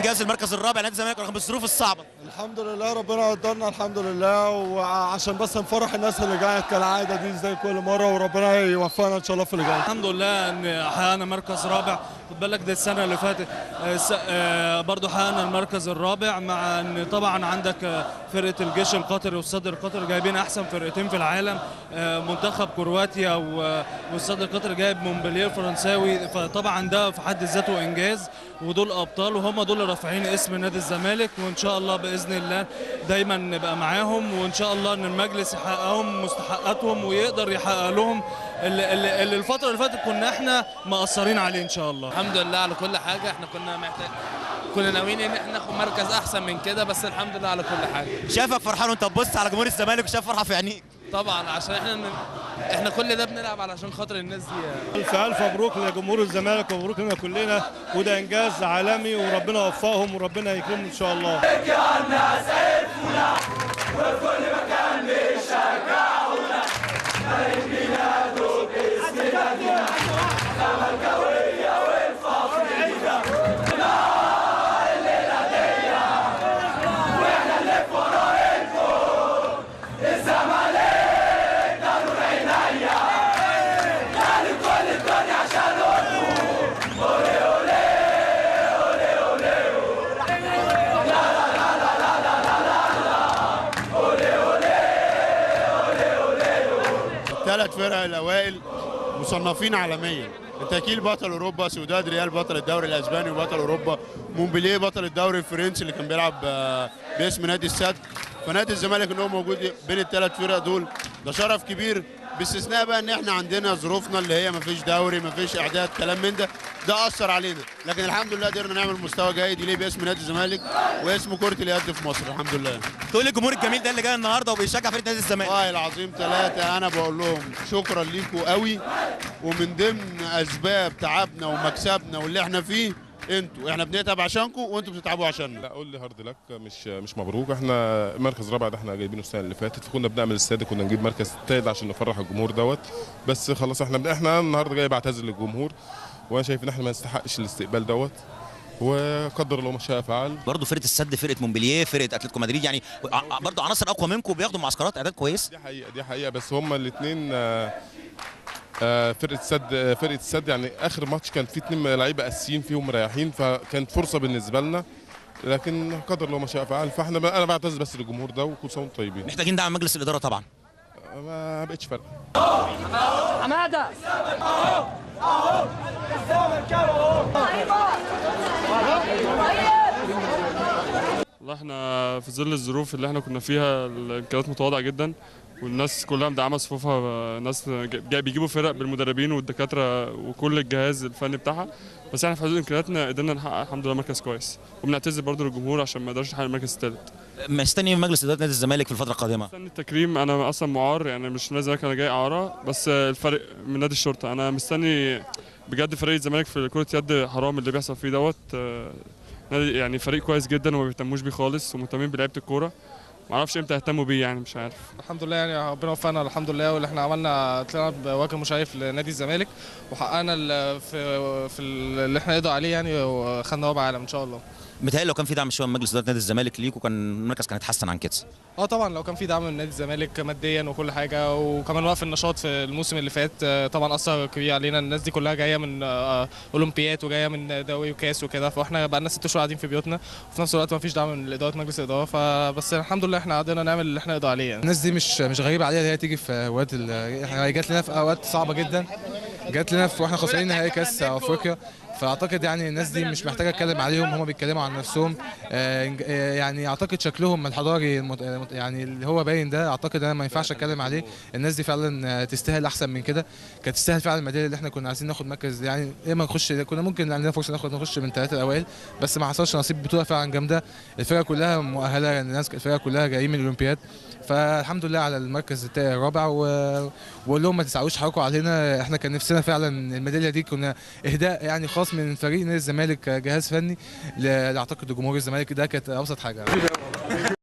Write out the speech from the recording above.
بانجاز المركز الرابع نادي الزمالك رغم الظروف الصعبه. الحمد لله ربنا قدرنا الحمد لله، وعشان بس نفرح الناس اللي جايه كالعاده دي زي كل مره، وربنا يوفقنا ان شاء الله في اللي جاي. الحمد لله ان حققنا مركز رابع. خد بالك ده السنه اللي فاتت برضو حققنا المركز الرابع، مع ان طبعا عندك فرقه الجيش القطري والصدر القطري جايبين احسن فرقتين في العالم، منتخب كرواتيا والصدر القطري جايب مونبلييه الفرنساوي، فطبعا ده في حد ذاته انجاز، ودول ابطال وهم دول اللي رافعين اسم نادي الزمالك، وان شاء الله باذن الله دايما نبقى معاهم، وان شاء الله ان المجلس يحققهم مستحقاتهم ويقدر يحقق لهم اللي الفتره اللي فاتت كنا احنا مقصرين عليه ان شاء الله. الحمد لله على كل حاجه، احنا كنا ناويين ان احنا ناخد مركز احسن من كده، بس الحمد لله على كل حاجه. شايفك فرحان وانت بتبص على جمهور الزمالك وشايف فرحه في عينيك. طبعا عشان احنا كل ده بنلعب علشان خاطر الناس دي. الف مبروك لجمهور الزمالك ومبروك لنا كلنا، وده انجاز عالمي وربنا يوفقهم وربنا يكرمهم ان شاء الله. وفي كل مكان بيشجعونا بينادوا باسم نادينا الزملكاويه والفخريه. الليله دي واحنا اللي في وراكم الزمالك ده نور عينيا، يعني كل الدنيا عشان نقولكم اولي اولي اولي اولي. لا لا لا لا لا لا لا لا اولي اولي اولي اولي. ثلاث فرق الاوائل مصنفين عالميا، التاكيل بطل اوروبا، سوداد ريال بطل الدوري الاسباني وبطل اوروبا، مونبلييه بطل الدوري الفرنسي اللي كان بيلعب باسم نادي السد. فنادي الزمالك ان هو موجود بين الثلاث فرق دول ده شرف كبير، باستثناء بقى ان احنا عندنا ظروفنا اللي هي مفيش دوري مفيش اعداد كلام من ده اثر علينا، لكن الحمد لله قدرنا نعمل مستوى جيد يليق باسم نادي الزمالك واسم كرة اليد في مصر الحمد لله. تقول للجمهور الجميل ده اللي جاي النهارده وبيشجع فريق نادي الزمالك. والله العظيم ثلاثة انا بقول لهم شكرا ليكم قوي، ومن ضمن اسباب تعبنا ومكسبنا واللي احنا فيه انتوا، احنا بنتعب عشانكم وانتوا بتتعبوا عشاننا. لا قول لي هارد لك، مش مبروك. احنا مركز رابع ده احنا جايبينه السنه اللي فاتت، فكنا بنعمل استاد كنا نجيب مركز ثالث عشان نفرح الجمهور دوت، بس خلاص احنا النهارده جاي بعتذر للجمهور، وانا شايف ان احنا ما نستحقش الاستقبال دوت، وقدر الله ما شاء فعل. برضه فرقه السد، فرقه مونبلييه، فرقه اتلتيكو مدريد، يعني برضه عناصر اقوى منكم بياخدوا معسكرات اعداد كويس. دي حقيقه بس هما الاثنين فرقه السد يعني اخر ماتش كان في 2 لعيبه اساسيين فيهم مريحين، فكانت فرصه بالنسبه لنا، لكن قدر الله ما شاء فعل. انا بعتذر بس للجمهور ده، وكل سنه وانتم طيبين. محتاجين دعم مجلس الاداره طبعا. ما بقتش فرق. حماده والله احنا في ظل الظروف اللي احنا كنا فيها الامكانيات متواضعه جدا، والناس كلها مدعمه صفوفها، ناس بيجيبوا فرق بالمدربين والدكاتره وكل الجهاز الفني بتاعها، بس احنا في حدود امكانياتنا قدرنا نحقق الحمد لله مركز كويس، وبنعتذر برضه للجمهور عشان ما قدرش نحقق المركز الثالث. مستني مجلس اداره نادي الزمالك في الفتره القادمه. مستني التكريم، انا اصلا معار يعني مش نادي الزمالك، انا جاي اعاره، بس الفرق من نادي الشرطه. انا مستني بجد فريق الزمالك في كره يد حرام اللي بيحصل فيه دوت، نادي يعني فريق كويس جدا وما بيهتموش بيه خالص، ومهتمين بلعيبه الكوره، ما اعرفش امتى يهتموا بيه يعني مش عارف. الحمد لله يعني ربنا وفقنا الحمد لله، واللي احنا عملنا طلعنا بوجه مشرف لنادي الزمالك، وحققنا في اللي احنا نقدر عليه يعني، وخدنا رابع عالم ان شاء الله. متهيألي لو كان في دعم شويه من مجلس اداره نادي الزمالك ليكوا كان المركز كان هيتحسن عن كده. طبعا لو كان في دعم من نادي الزمالك ماديا وكل حاجه، وكمان وقف النشاط في الموسم اللي فات طبعا اثر كبير علينا. الناس دي كلها جايه من اولمبيات وجايه من دوري وكاس وكده، فاحنا بقى لنا 6 شهور قاعدين في بيوتنا، وفي نفس الوقت ما فيش دعم من اداره مجلس الاداره، فبس الحمد لله احنا قدرنا نعمل اللي احنا نقدر عليه يعني. الناس دي مش غريبه عليها، هي تيجي في اوقات احنا جات لنا في اوقات صعبه جدا، جات لنا واحنا خسرانين نهائي كاس افريقيا، فاعتقد يعني الناس دي مش محتاجه اتكلم عليهم، هم بيتكلموا عن نفسهم. يعني اعتقد شكلهم الحضاري يعني اللي هو باين ده، اعتقد انا ما ينفعش اتكلم عليه. الناس دي فعلا تستاهل احسن من كده، كانت تستاهل فعلا الميداليه اللي احنا كنا عايزين ناخد مركز، يعني ايه ما نخش، كنا ممكن عندنا فرصه نخش من 3 الاوائل، بس ما حصلش نصيب. بطوله فعلا جامده، الفرقه كلها مؤهله، الناس الفرقه كلها جايين من الاولمبياد، فالحمد لله على المركز الرابع. واقول لهم ما تسعوش حركوا علينا، احنا كان نفسنا فعلا الميداليه دي كنا اهداء يعني خاص من فريق نادي الزمالك كجهاز فني، اعتقد لجمهور الزمالك، ده كانت ابسط حاجه.